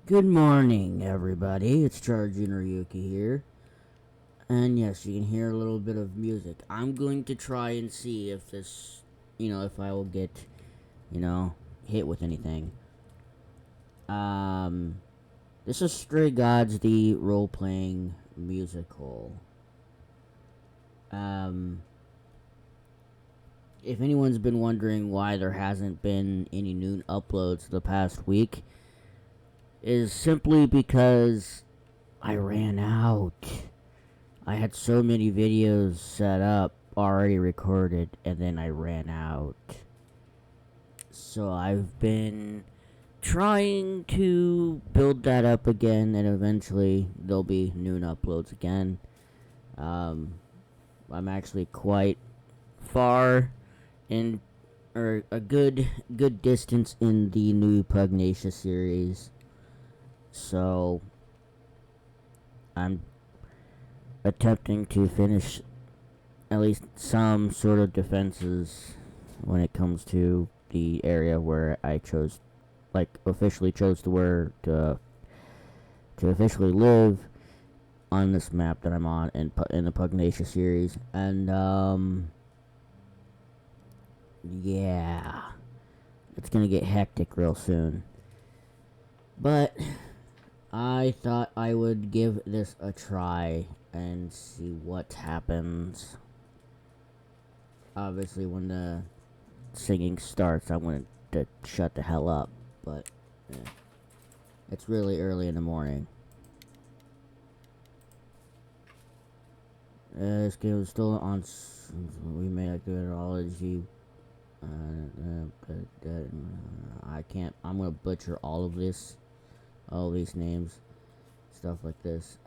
Good morning, everybody. It's Chargin Ryuki here. And yes, you can hear a little bit of music. I'm going to try and see if this, if I will get, hit with anything. Um, this is Stray Gods, the role-playing musical. Um, if anyone's been wondering why there hasn't been any new uploads the past week, is simply because I ran out. I had so many videos set up, already recorded, and then I ran out. So I've been trying to build that up again, and eventually there'll be new uploads again. I'm actually quite far in, or a good distance in the new Pugnacia series. So I'm attempting to finish at least some sort of defenses when it comes to the area where I chose, officially chose to officially live on this map that I'm on in the Pugnacia series, and yeah, it's gonna get hectic real soon. But I thought I would give this a try and see what happens. Obviously, when the singing starts, I wanted to shut the hell up, but it's really early in the morning. This game is still on. We may acknowledge. I can't. I'm gonna butcher all of this, all these names, stuff like this.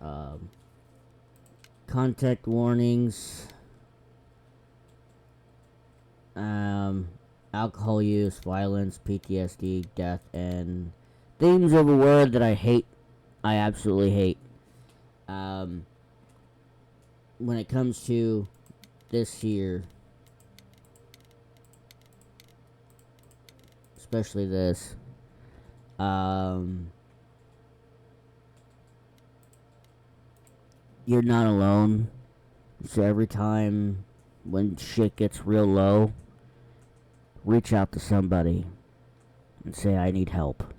Contact warnings. Alcohol use, violence, PTSD, death, and themes of a word that I hate. I absolutely hate. When it comes to this here, especially this, you're not alone. So every time when shit gets real low, reach out to somebody and say, I need help.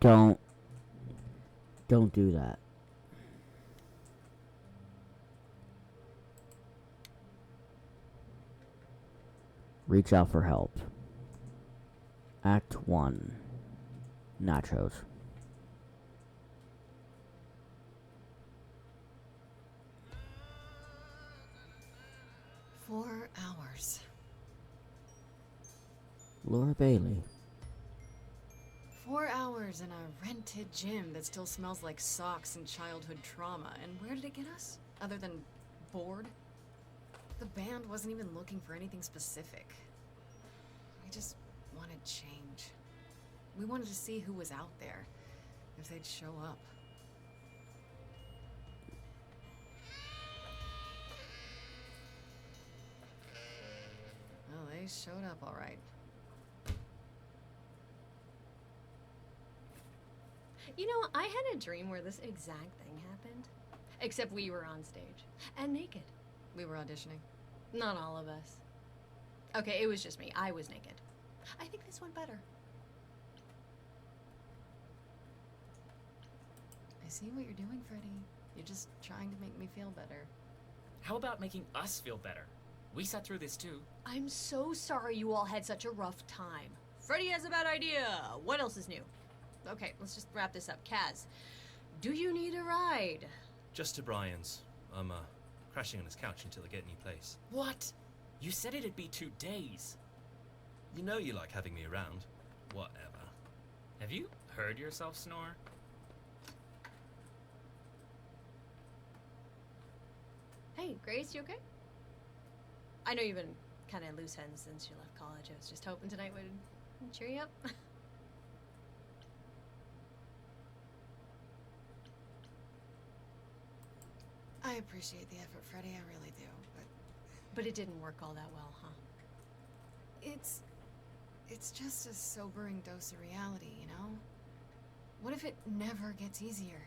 Don't do that. Reach out for help. Act 1. Nachos. $4 hours. Laura Bailey. 4 hours in a rented gym that still smells like socks and childhood trauma. And where did it get us? Other than bored? The band wasn't even looking for anything specific. We just wanted change. We wanted to see who was out there, if they'd show up. Well, they showed up all right. You know, I had a dream where this exact thing happened. Except we were on stage. And naked. We were auditioning. Not all of us. Okay, it was just me. I was naked. I think this went better. I see what you're doing, Freddie. You're just trying to make me feel better. How about making us feel better? We sat through this too. I'm so sorry you all had such a rough time. Freddie has a bad idea. What else is new? Okay, let's just wrap this up. Kaz, do you need a ride? Just to Brian's. I'm crashing on his couch until I get a new place. What? You said it'd be 2 days. You know you like having me around. Whatever. Have you heard yourself snore? Hey, Grace, you okay? I know you've been kind of loose ends since you left college. I was just hoping tonight would cheer you up. I appreciate the effort, Freddie. I really do. But it didn't work all that well, huh? It's It's just a sobering dose of reality, you know? What if it never gets easier?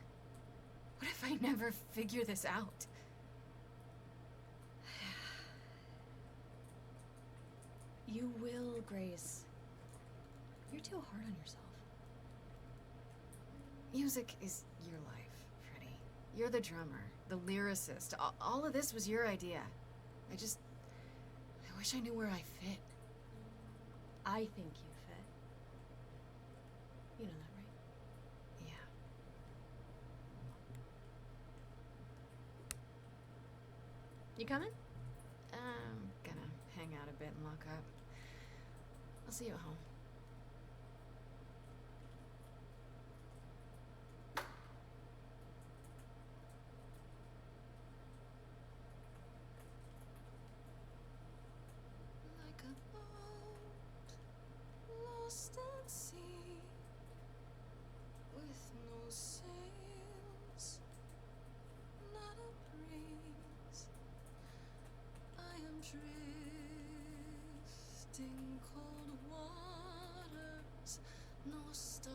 What if I never figure this out? You will, Grace. You're too hard on yourself. Music is your life, Freddie. You're the drummer, the lyricist. All of this was your idea. I wish I knew where I fit. I think you fit. You know that, right? Yeah. You coming? I'm gonna hang out a bit and lock up. I'll see you at home. Like a boat lost at sea, with no sails, not a breeze. I am drifting cold waters, no star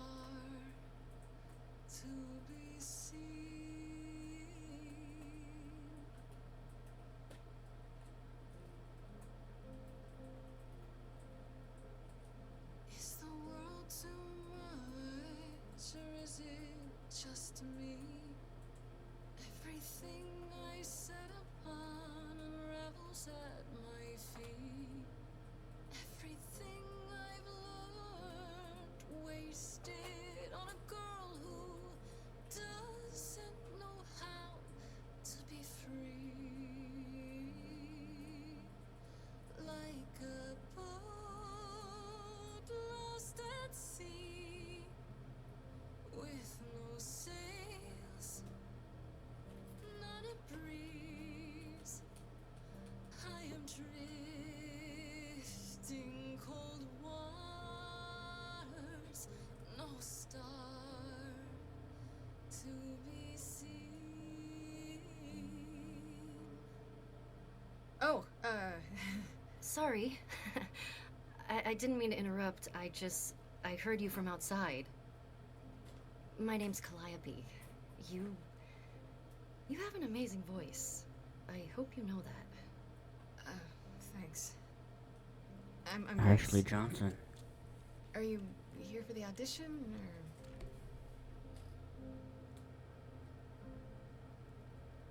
to be seen. Is the world too much, or is it just me? Everything I set upon unravels at my feet. Everything I've learned wasted on a girl who doesn't know how to be free. Like a boat lost at sea, with no sails, not a breeze. I am drifting cold waters, no star to be seen. Oh, Sorry. I didn't mean to interrupt. I heard you from outside. My name's Calliope. You have an amazing voice. I hope you know that. Thanks. I'm Ashley Grace. Johnson. Are you here for the audition,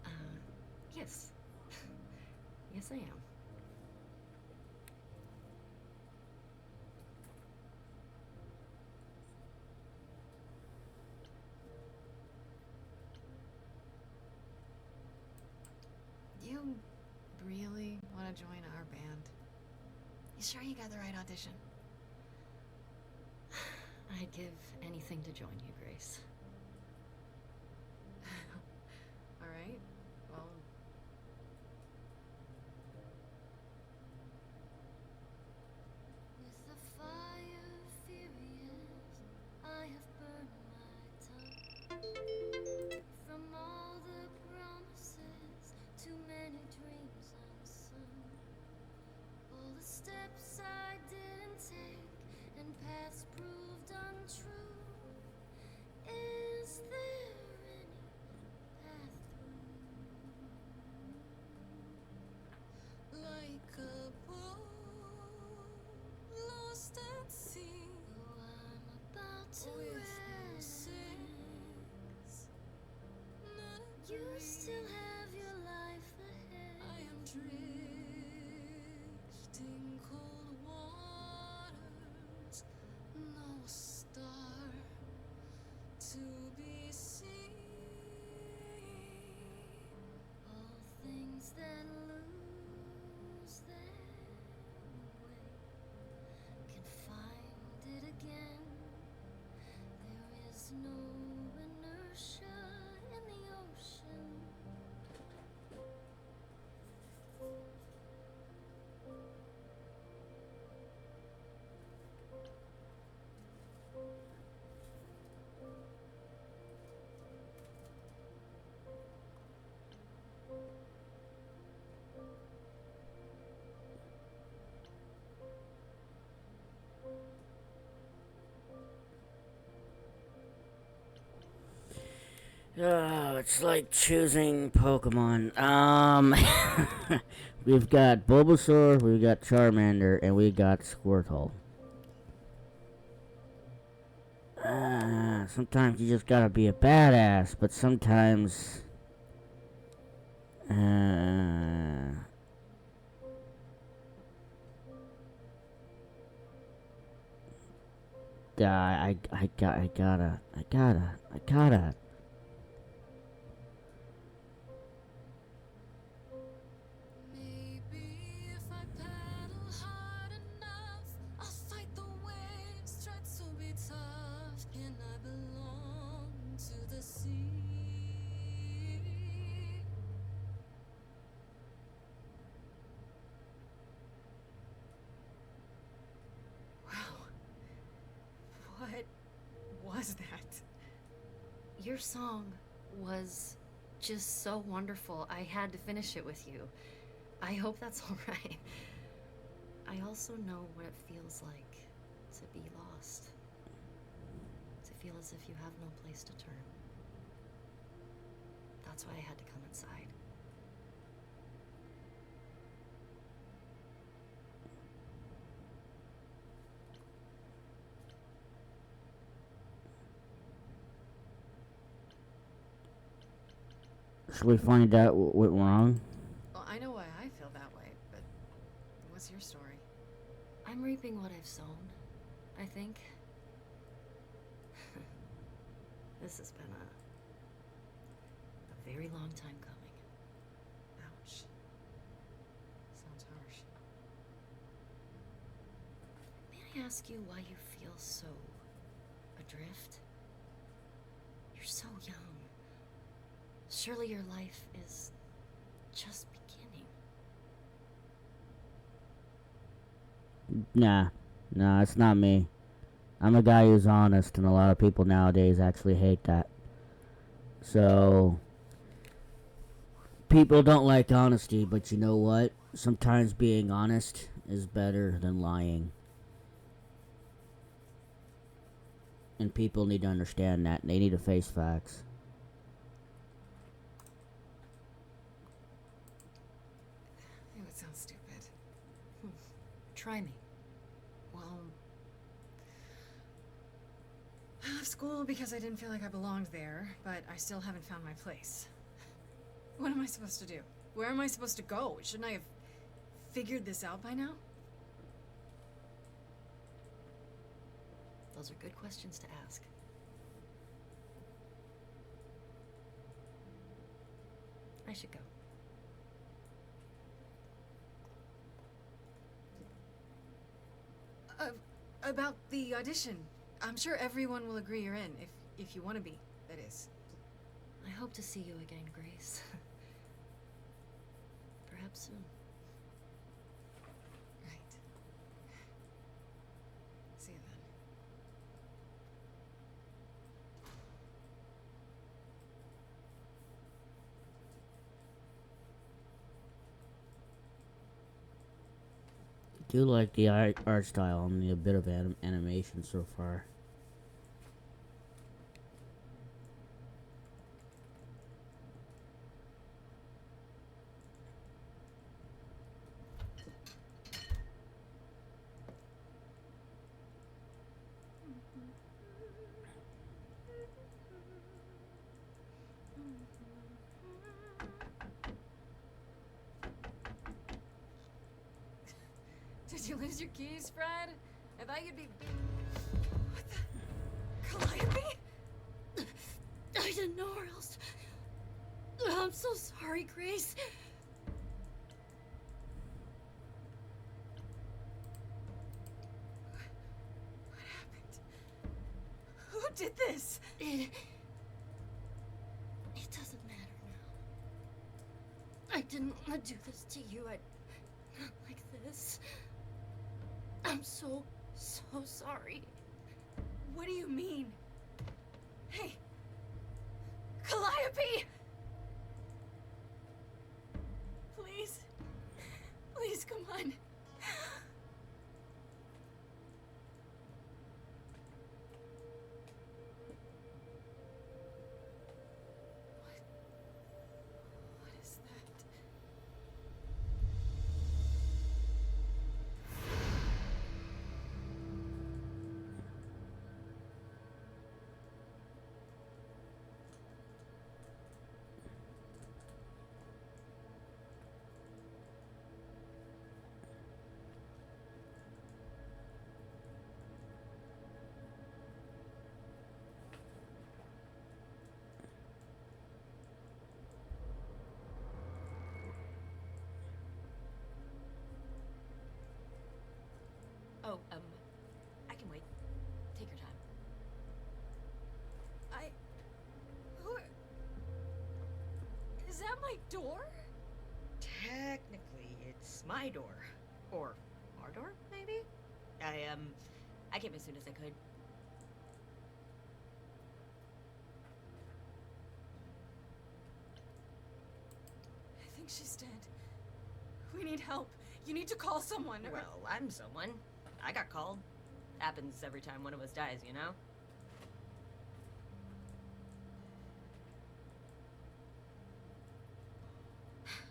or? Yes. Yes, I am. You really want to join our band? You sure you got the right audition? I'd give anything to join you, Grace. All right. Well, With the fire furious, I have burned my tongue. From all the promises, too many dreams unsung. All the steps I didn't take and paths proved untrue. Is there any path through? Oh, it's like choosing Pokemon. We've got Bulbasaur, we've got Charmander, and we got Squirtle. Sometimes you just gotta be a badass, but sometimes, I gotta. Maybe if I paddle hard enough, I'll fight the waves, try to be tough. Can I belong to the sea? Wow. What was that? Your song was just so wonderful. I had to finish it with you. I hope that's alright. I also know what it feels like to be lost. To feel as if you have no place to turn. That's why I had to come inside. Should we find out what went wrong? Well, I know why I feel that way, but what's your story? I'm reaping what I've sown, I think. This has been a very long time coming. Ouch. Sounds harsh. May I ask you why you feel so adrift? You're so young. Surely your life is just beginning. Nah, it's not me. I'm a guy who's honest, and a lot of people nowadays actually hate that. So, people don't like honesty, but you know what? Sometimes being honest is better than lying. And people need to understand that, and they need to face facts. It would sound stupid. Try me. Well, I left school because I didn't feel like I belonged there, but I still haven't found my place. What am I supposed to do? Where am I supposed to go? Shouldn't I have figured this out by now? Those are good questions to ask. I should go. About the audition. I'm sure everyone will agree you're in, if you want to be, that is. I hope to see you again, Grace. Perhaps soon. Right. See you then. Do like the art style and the bit of animation so far. Did you lose your keys, Fred? I thought you'd be... What the... Calliope? I didn't know where else. I'm so sorry, Grace. What happened? Who did this? It doesn't matter now. I didn't want to do this to you. Not like this. I'm so sorry. What do you mean? Hey! Calliope! Please. Please, come on. door? Technically, it's my door. Or our door, maybe? I came as soon as I could. I think she's dead. We need help. You need to call someone. Well, I'm someone. I got called. Happens every time one of us dies, you know?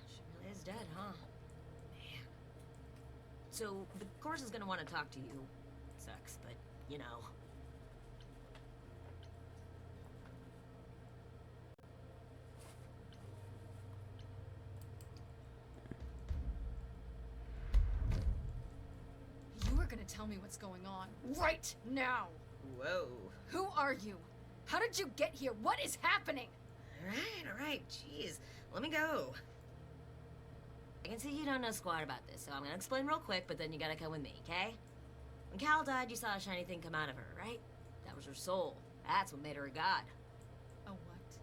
She really is dead, huh? Man. So, the course is gonna want to talk to you. Sucks, but, you know. You are gonna tell me what's going on right now. Whoa. Who are you? How did you get here? What is happening? Alright, jeez. Let me go. I can see you don't know squat about this, so I'm gonna explain real quick, but then you gotta come with me, okay? When Cal died, you saw a shiny thing come out of her, right? That was her soul. That's what made her a god. A what?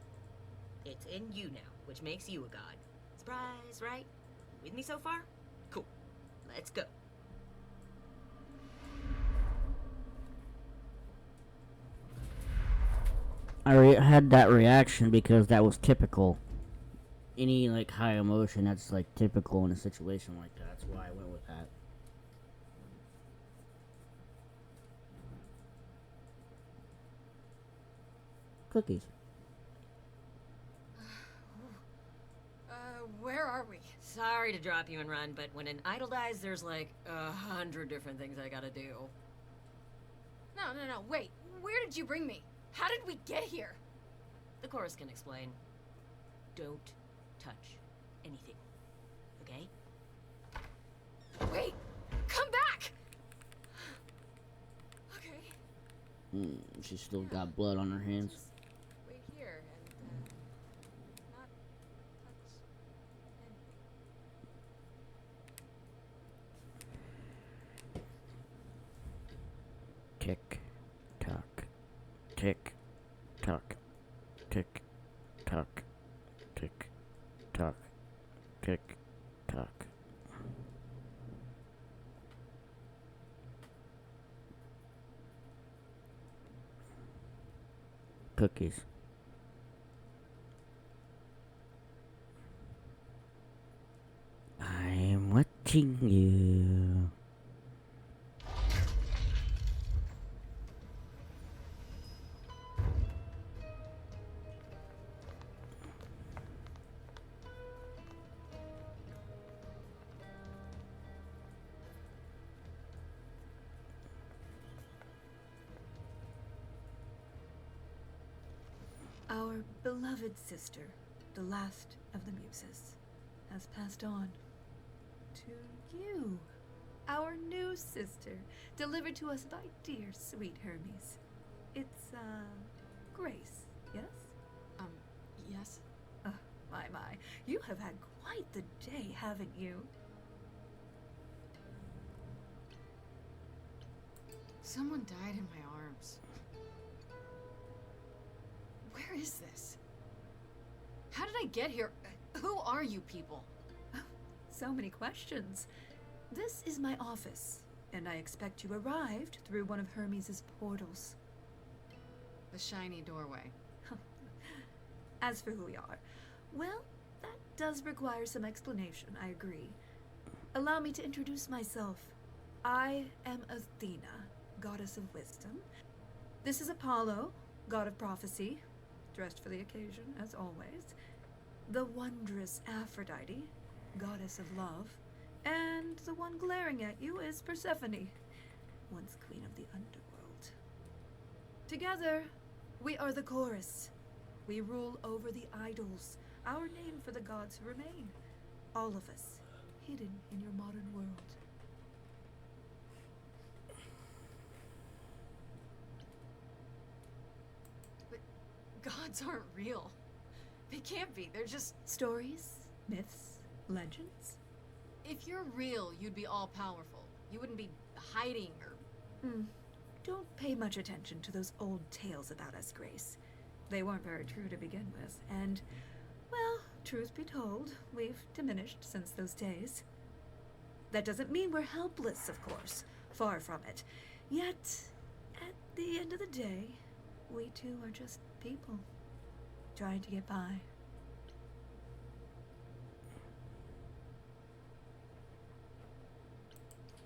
It's in you now, which makes you a god. Surprise, right? With me so far? Cool. Let's go. Had that reaction because that was typical. Any like high emotion that's like typical in a situation like that. That's why I went with that. Cookies. Where are we? Sorry to drop you and run, but when an idol dies, there's like 100 different things I gotta do. No, wait. Where did you bring me? How did we get here? The chorus can explain. Don't touch anything. Okay? Wait! Come back! Okay. She's still got blood on her hands. Just wait here and not touch anything. Tick, tock, tick, tock, tick, tock, tick, tock, tick, tock. Cookies. I'm watching you. Our beloved sister, the last of the muses, has passed on to you, our new sister, delivered to us by dear sweet Hermes. It's, Grace, yes? Yes? My, you have had quite the day, haven't you? Someone died in my arms. Where is this? How did I get here? Who are you people? So many questions. This is my office, and I expect you arrived through one of Hermes' portals. The shiny doorway. As for who we are, well, that does require some explanation, I agree. Allow me to introduce myself. I am Athena, goddess of wisdom. This is Apollo, god of prophecy, dressed for the occasion, as always. The wondrous Aphrodite, goddess of love. And the one glaring at you is Persephone, once queen of the underworld. Together, we are the chorus. We rule over the idols, our name for the gods who remain. All of us, hidden in your modern world. But gods aren't real. They can't be. They're just... Stories, myths, legends. If you're real, you'd be all-powerful. You wouldn't be hiding or... Don't pay much attention to those old tales about us, Grace. They weren't very true to begin with, and, well, truth be told, we've diminished since those days. That doesn't mean we're helpless, of course. Far from it. Yet, at the end of the day, we too are just people, trying to get by.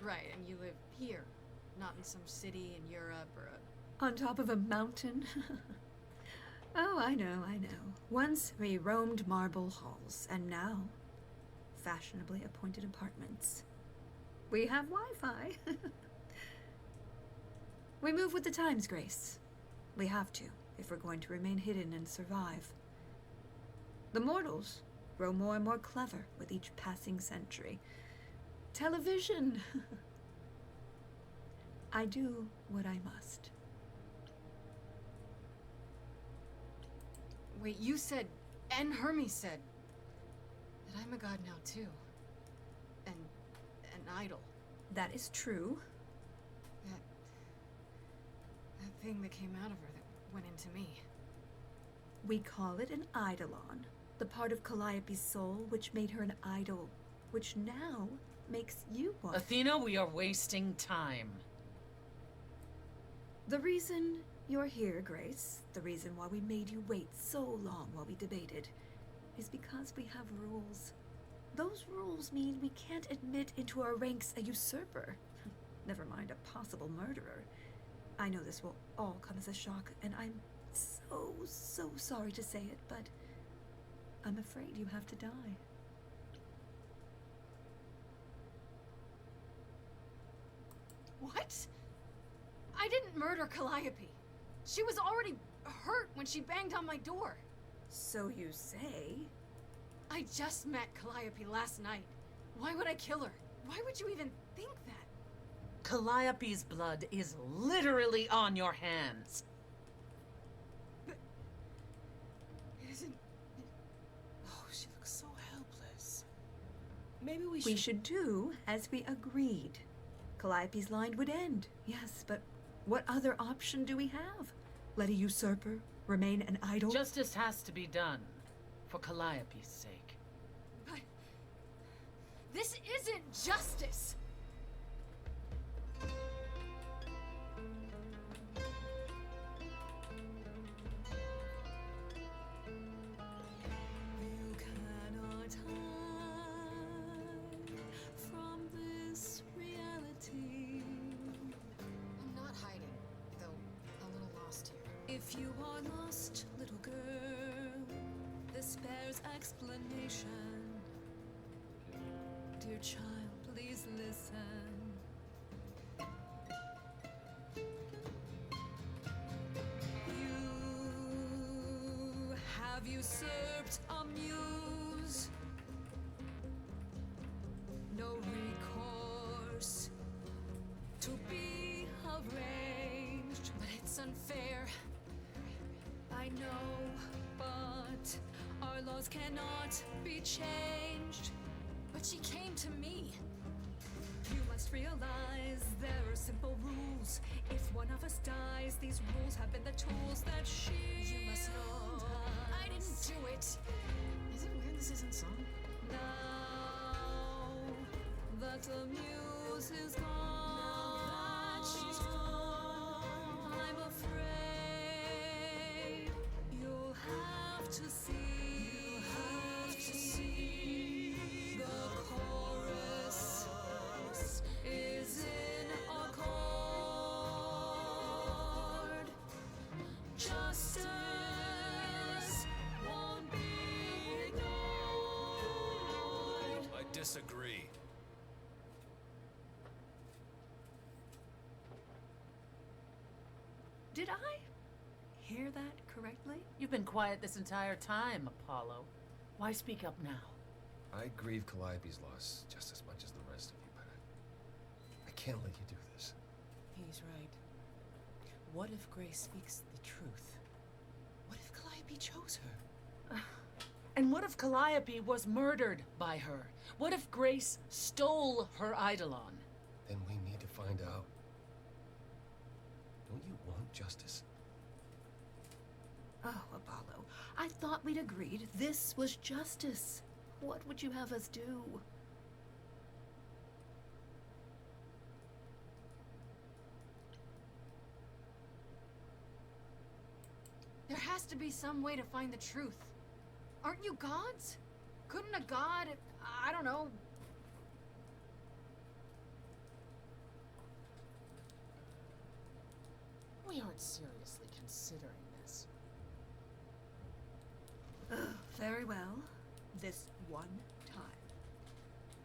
Right, and you live here, not in some city in Europe or a... On top of a mountain? Oh, I know. Once we roamed marble halls, and now fashionably appointed apartments. We have Wi-Fi. We move with the times, Grace. We have to, if we're going to remain hidden and survive. The mortals grow more and more clever with each passing century. Television! I do what I must. Wait, you said, and Hermes said, that I'm a god now too. And an idol. That is true. That thing that came out of her that went into me. We call it an eidolon, the part of Calliope's soul which made her an idol, which now makes you one. Athena, we are wasting time. The reason you're here, Grace, the reason why we made you wait so long while we debated, is because we have rules. Those rules mean we can't admit into our ranks a usurper, never mind a possible murderer. I know this will all come as a shock, and I'm so sorry to say it, but I'm afraid you have to die. What? I didn't murder Calliope. She was already hurt when she banged on my door. So you say? I just met Calliope last night. Why would I kill her? Why would you even think that? Calliope's blood is literally on your hands. But... Isn't... Oh, she looks so helpless. Maybe we We should do as we agreed. Calliope's line would end, yes, but what other option do we have? Let a usurper remain an idol? Justice has to be done, for Calliope's sake. But... This isn't justice! You cannot hide from this reality. I'm not hiding, though a little lost here. If you are lost, little girl, this bears explanation. Dear child, please listen. You have usurped a muse. No recourse to be arranged. But it's unfair. I know, but our laws cannot be changed. But she came to me. You must realize there are simple rules. If one of us dies, these rules have been the tools that shield You must know. I didn't us. do it. Is it weird this isn't song? Now that the muse is gone, she's gone, I'm afraid you'll have to see. The chorus is in accord. Justice won't be ignored. I disagree. Did I hear that correctly? You've been quiet this entire time, Apollo. Why speak up now? I grieve Calliope's loss just as much as the rest of you, but I can't let you do this. He's right. What if Grace speaks the truth? What if Calliope chose her? And what if Calliope was murdered by her? What if Grace stole her eidolon? Then we need to find out. Don't you want justice? Oh, Apollo, I thought we'd agreed this was justice. What would you have us do? There has to be some way to find the truth. Aren't you gods? Couldn't a god, I don't know... We aren't seriously considering this. Very well. This one time.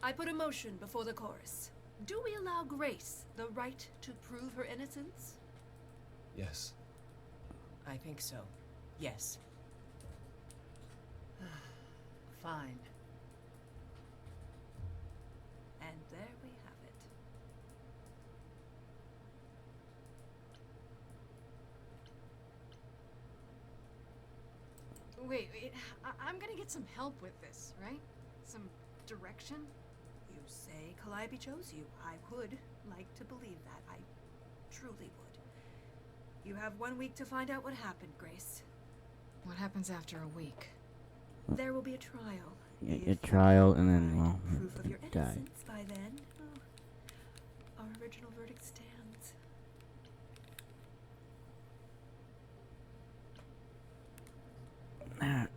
I put a motion before the chorus. Do we allow Grace the right to prove her innocence? Yes. I think so. Yes. Fine. And there we have it. Wait, I'm gonna get some help with this, right? Some direction? You say Calliope chose you. I would like to believe that. I truly would. You have 1 week to find out what happened, Grace. What happens after a week? There will be a trial. Yeah, If a you trial, and then, provide well, proof of your die. innocence by then, our original verdict stands.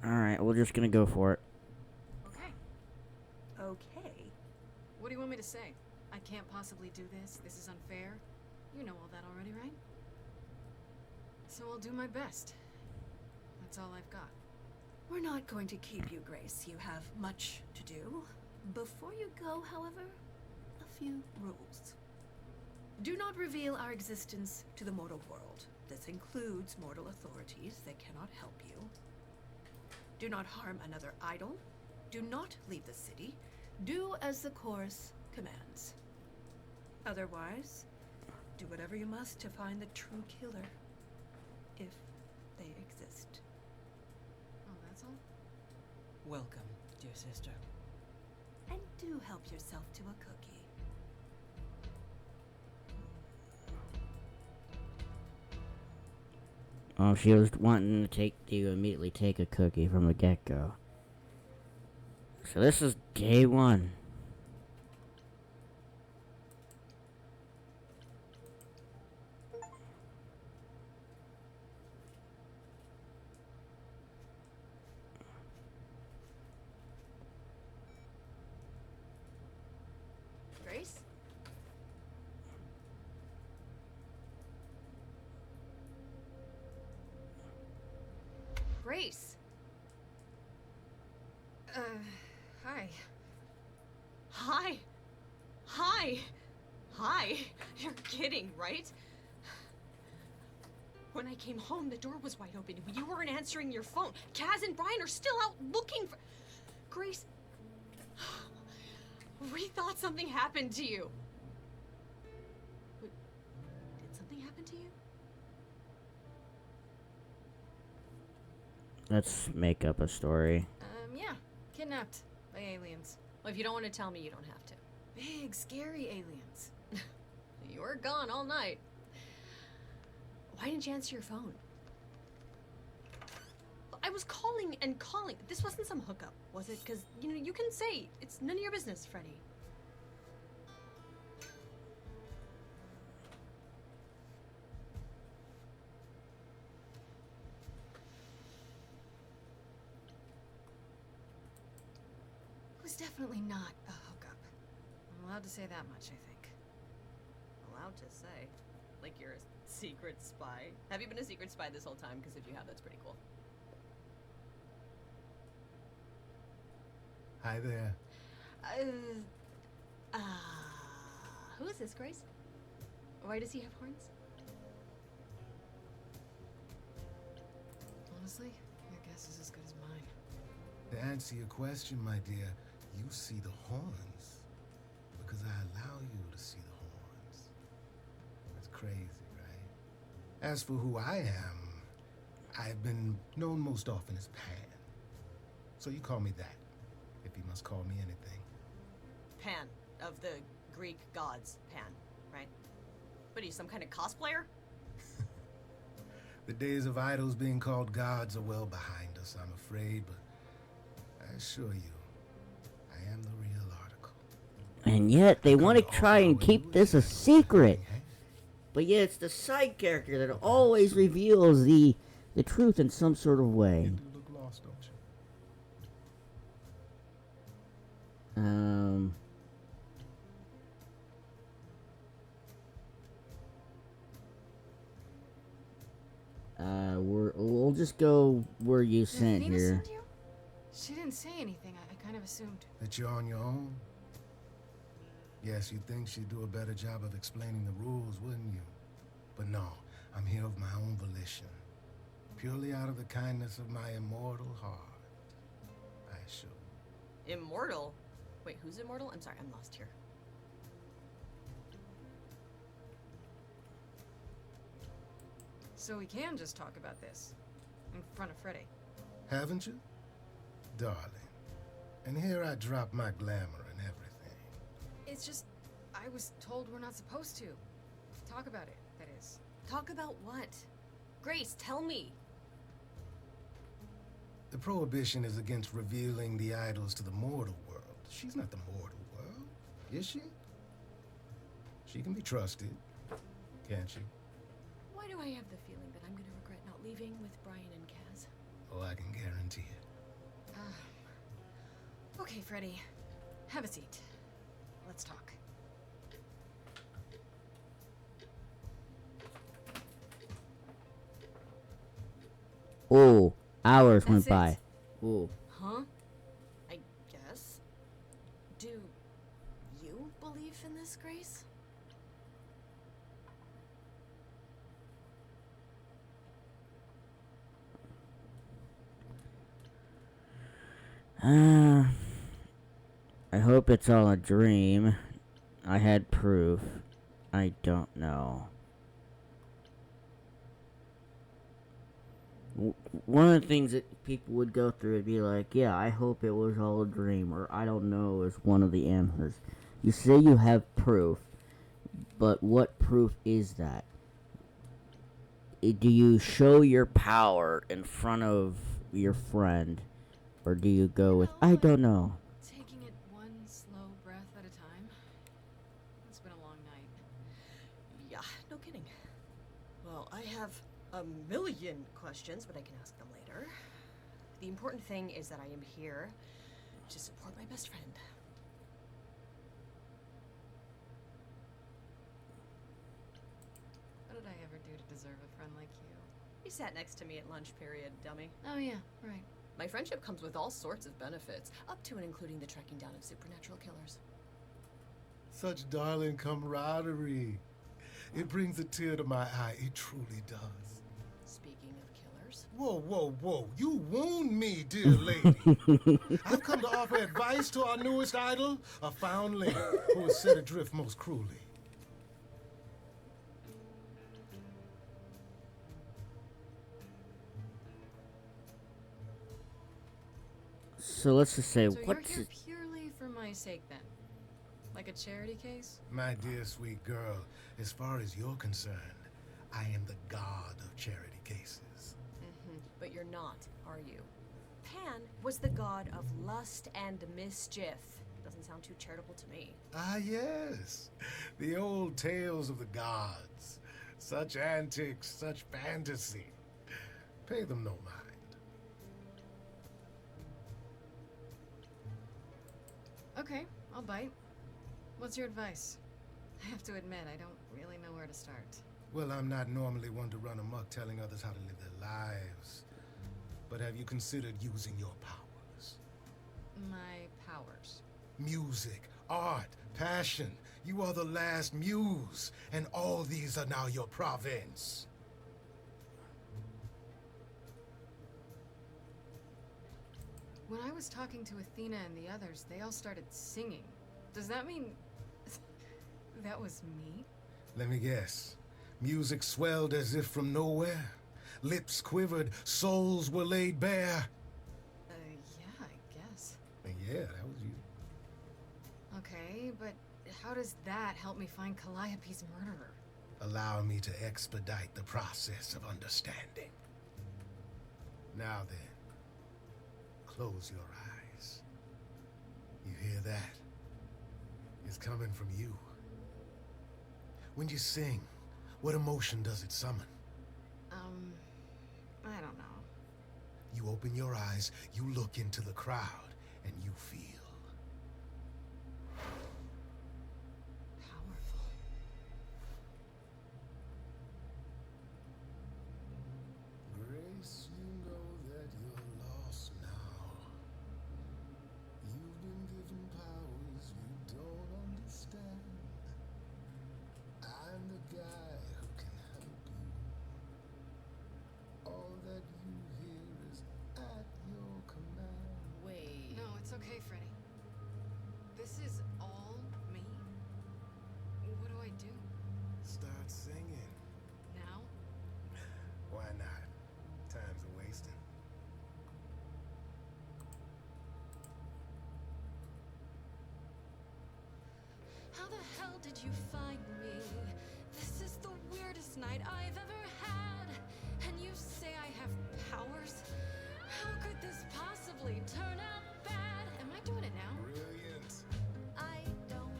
Alright, we're just gonna go for it. Okay. Okay. What do you want me to say? I can't possibly do this. This is unfair. You know all that already, right? So I'll do my best. That's all I've got. We're not going to keep you, Grace. You have much to do. Before you go, however, a few rules. Do not reveal our existence to the mortal world. This includes mortal authorities that cannot help you. Do not harm another idol. Do not leave the city. Do as the chorus commands. Otherwise, do whatever you must to find the true killer, if they exist. Oh, that's all? Welcome, dear sister. And do help yourself to a cookie. Oh, she was wanting to immediately take a cookie from the get-go. So this is day 1. Grace? Grace! Hi. Hi. Hi. Hi. You're kidding, right? When I came home, the door was wide open. You weren't answering your phone. Kaz and Brian are still out looking for... Grace... We thought something happened to you. Wait, did something happen to you? Let's make up a story. Yeah. Kidnapped by aliens. Well, if you don't want to tell me, you don't have to. Big, scary aliens. You were gone all night. Why didn't you answer your phone? I was calling and calling. This wasn't some hookup, was it? Because, you know, you can say it's none of your business, Freddie. It was definitely not a hookup. I'm allowed to say that much, I think. Allowed to say. Like you're a secret spy. Have you been a secret spy this whole time? Because if you have, that's pretty cool. Hi there. Who is this, Grace? Why does he have horns? Honestly, your guess is as good as mine. To answer your question, my dear, you see the horns because I allow you to see the horns. That's crazy, right? As for who I am, I've been known most often as Pan. So you call me that, if you must call me anything. Pan, of the Greek gods, Pan, right? What are you, some kind of cosplayer? The days of idols being called gods are well behind us, I'm afraid, but I assure you, I am the real article. And yet, they want to try and keep this a secret. Hey? But yet, it's the side character that always reveals the truth in some sort of way. You do look lost, don't you? We'll just go where you sent Athena here. sent you? She didn't say anything. I kind of assumed. That you're on your own? Yes, you'd think she'd do a better job of explaining the rules, wouldn't you? But no, I'm here of my own volition. Purely out of the kindness of my immortal heart. I assure you. Immortal? Wait, who's immortal? I'm sorry, I'm lost here. So we can just talk about this in front of Freddy. Haven't you? Darling. And here I drop my glamour and everything. It's just, I was told we're not supposed to talk about it, that is. Talk about what? Grace, tell me. The prohibition is against revealing the idols to the mortal world. She's not the mortal world, is she? She can be trusted, can't she? Why do I have the feeling that I'm gonna regret not leaving with Brian and Kaz? Oh, I can guarantee it. Okay, Freddy. Have a seat. Let's talk. Oh, hours went That's by. it. Oh. Huh? I guess. Do you believe in this, Grace? I hope it's all a dream. I had proof. I don't know. One of the things that people would go through would be like, yeah, I hope it was all a dream, or I don't know is one of the answers. You say you have proof, but what proof is that? Do you show your power in front of your friend, or do you go with, I don't know? Taking it one slow breath at a time. It's been a long night. Yeah, no kidding. Well, I have a million questions, but I can ask them later. The important thing is that I am here to support my best friend. What did I ever do to deserve a friend like you? You sat next to me at lunch period, dummy. Oh yeah, right. My friendship comes with all sorts of benefits, up to and including the tracking down of supernatural killers. Such darling camaraderie. It brings a tear to my eye. It truly does. Speaking of killers. Whoa, whoa, whoa. You wound me, dear lady. I've come to offer advice to our newest idol, a foundling who was set adrift most cruelly. So let's just say, So you're what's here it? purely for my sake then? Like a charity case? My dear sweet girl, as far as you're concerned, I am the god of charity cases. But you're not, are you? Pan was the god of lust and mischief. Doesn't sound too charitable to me. Ah, yes. The old tales of the gods. Such antics, such fantasy. Pay them no mind. Okay, I'll bite. What's your advice? I have to admit, I don't really know where to start. Well, I'm not normally one to run amok telling others how to live their lives. But have you considered using your powers? My powers. Music, art, passion. You are the last muse, and all these are now your province. When I was talking to Athena and the others, they all started singing. Does that mean that was me? Let me guess. Music swelled as if from nowhere. Lips quivered, souls were laid bare. Yeah, I guess. Yeah, that was you. Okay, but how does that help me find Calliope's murderer? Allow me to expedite the process of understanding. Now then, close your eyes. You hear that? It's coming from you. When you sing, what emotion does it summon? I don't know. You open your eyes, you look into the crowd, and you feel. Powerful. Grace, you know that you're lost now. You've been given powers you don't understand. I'm the guy who can help you. All that you hear is at your command. Wait. No, it's okay, Freddy. This is all me? What do I do? Start singing. Now? Why not? Time's a wasting. How the hell did you find me? This is the weirdest night I've ever had. And you say I have powers? How could this possibly turn out bad? Am I doing it now? Brilliant. I don't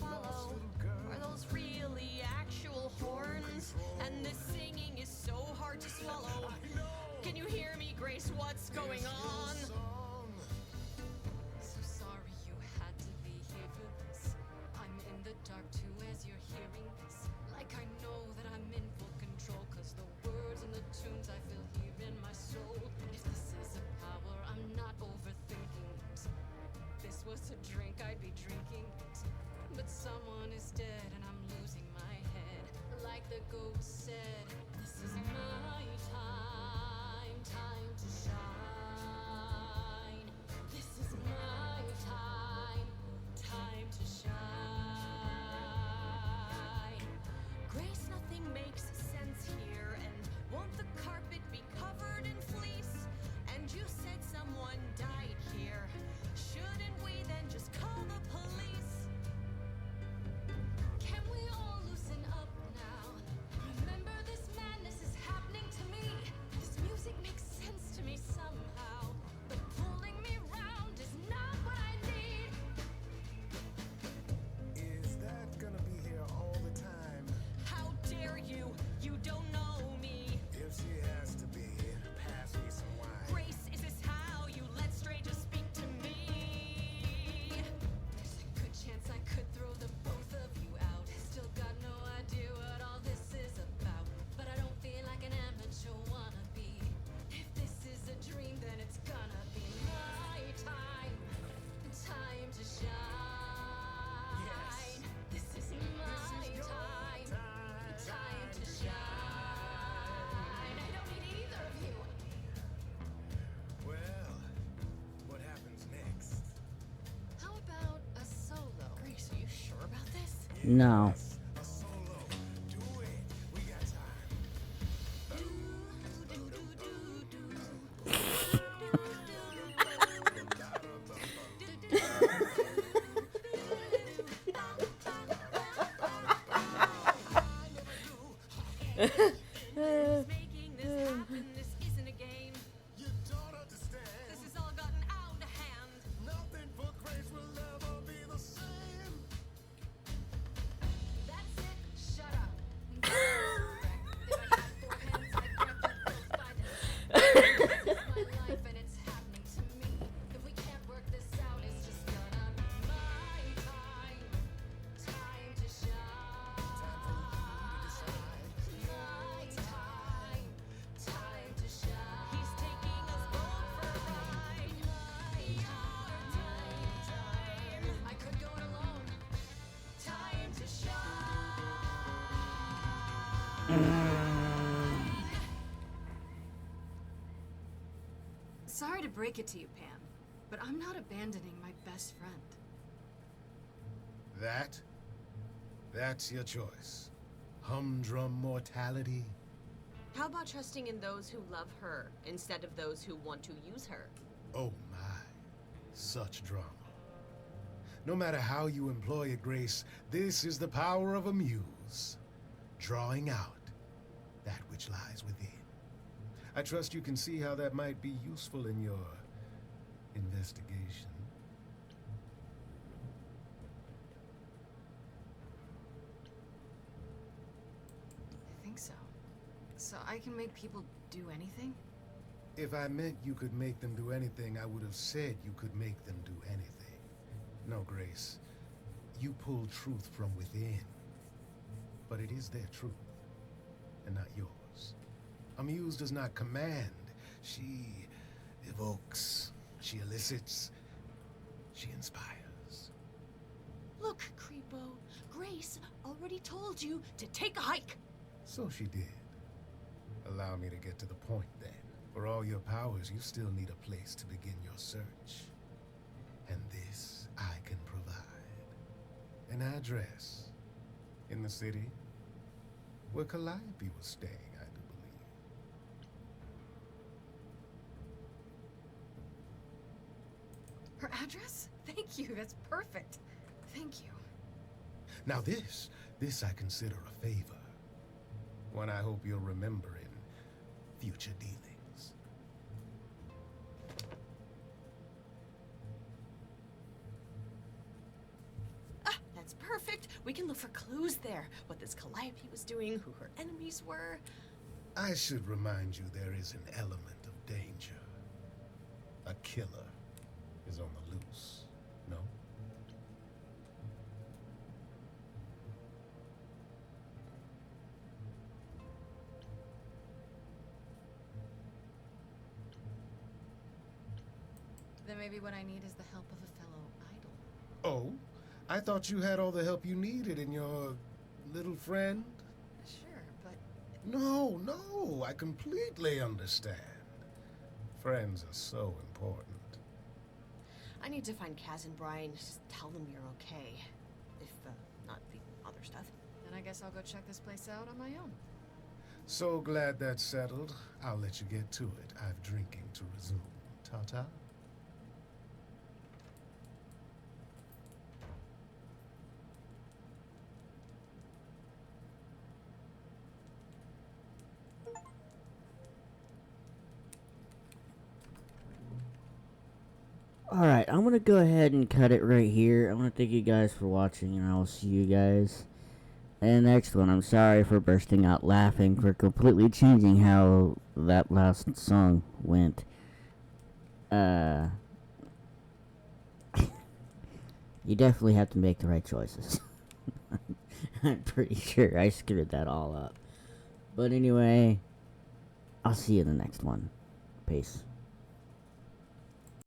Lost follow. little girl. Are those really actual horns? And this singing is so hard to swallow. Can you hear me, Grace? What's going on? So sorry you had to be here for this. I'm in the dark too as you're hearing this. Like I know that I'm in full control, cause the words and the tunes I feel here in my soul. If this is a power, I'm not overthinking it. This was a drink, I'd be drinking it. But someone is dead and I'm losing my head. Like the ghost said, this is my time, time to shine. This is my time, time to shine. Grace, nothing makes sense here. And won't the carpet be covered in fleece? And you said someone died here. Shouldn't we then just call the police? Can we all loosen up now? Remember, this madness is happening to me. This music makes sense to me somehow. But pulling me round is not what I need. Is that gonna be here all the time? How dare you? You don't know me. If she has to be, pass me some wine. Grace, is this how you let strangers speak to me? There's a good chance I could throw the both of you out. Still got no idea what all this is about. But I don't feel like an amateur wannabe. If this is a dream, then it's gonna be my time. Time to shine. This is my time. Time to shine. I don't need either of you. Well, what happens next? How about a solo? Grace, are you sure about this? No. A solo. Do it. We got time. Making this happen, this isn't a game. You don't understand. This has all gotten out of hand. Nothing for Grace will ever be the same. That's it. Shut up. If I had four hands, I'd grab you both by the neck. This is my life and it's happening to me. If we can't work this out, it's just gonna be my time. Time to shine. My time. Time to shine. He's taking us both for a ride. I could go it alone. Time to shine. Sorry to break it to you, Pam, but I'm not abandoning my best friend. That's your choice. Humdrum mortality. How about trusting in those who love her instead of those who want to use her? Oh my, such drama. No matter how you employ it, Grace, this is the power of a muse. drawing out that which lies within. I trust you can see how that might be useful in your investigation. I think so. So I can make people do anything? If I meant you could make them do anything, I would have said you could make them do anything. No, Grace. You pull truth from within. But it is their truth, and not yours. A muse does not command. She evokes. She elicits. She inspires. Look, Creepo, Grace already told you to take a hike. So she did. Allow me to get to the point, then. For all your powers, you still need a place to begin your search. And this I can provide. An address in the city where Calliope was staying, I do believe. Her address? Thank you, that's perfect. Thank you. Now this I consider a favor. One I hope you'll remember in future dealings. That's perfect. We can look for clues there. What this Calliope was doing, who her enemies were. I should remind you there is an element of danger. A killer is on the loose, no? Then maybe what I need is the help of a fellow idol. Oh? I thought you had all the help you needed in your little friend? Sure, but... No, I completely understand. Friends are so important. I need to find Kaz and Brian. Just tell them you're okay. If, not the other stuff. Then I guess I'll go check this place out on my own. So glad that's settled. I'll let you get to it. I've drinking to resume. Ta-ta. Alright, I'm gonna go ahead and cut it right here. I want to thank you guys for watching, and I will see you guys in the next one. I'm sorry for bursting out laughing, for completely changing how that last song went. You definitely have to make the right choices. I'm pretty sure I screwed that all up. But anyway, I'll see you in the next one. Peace.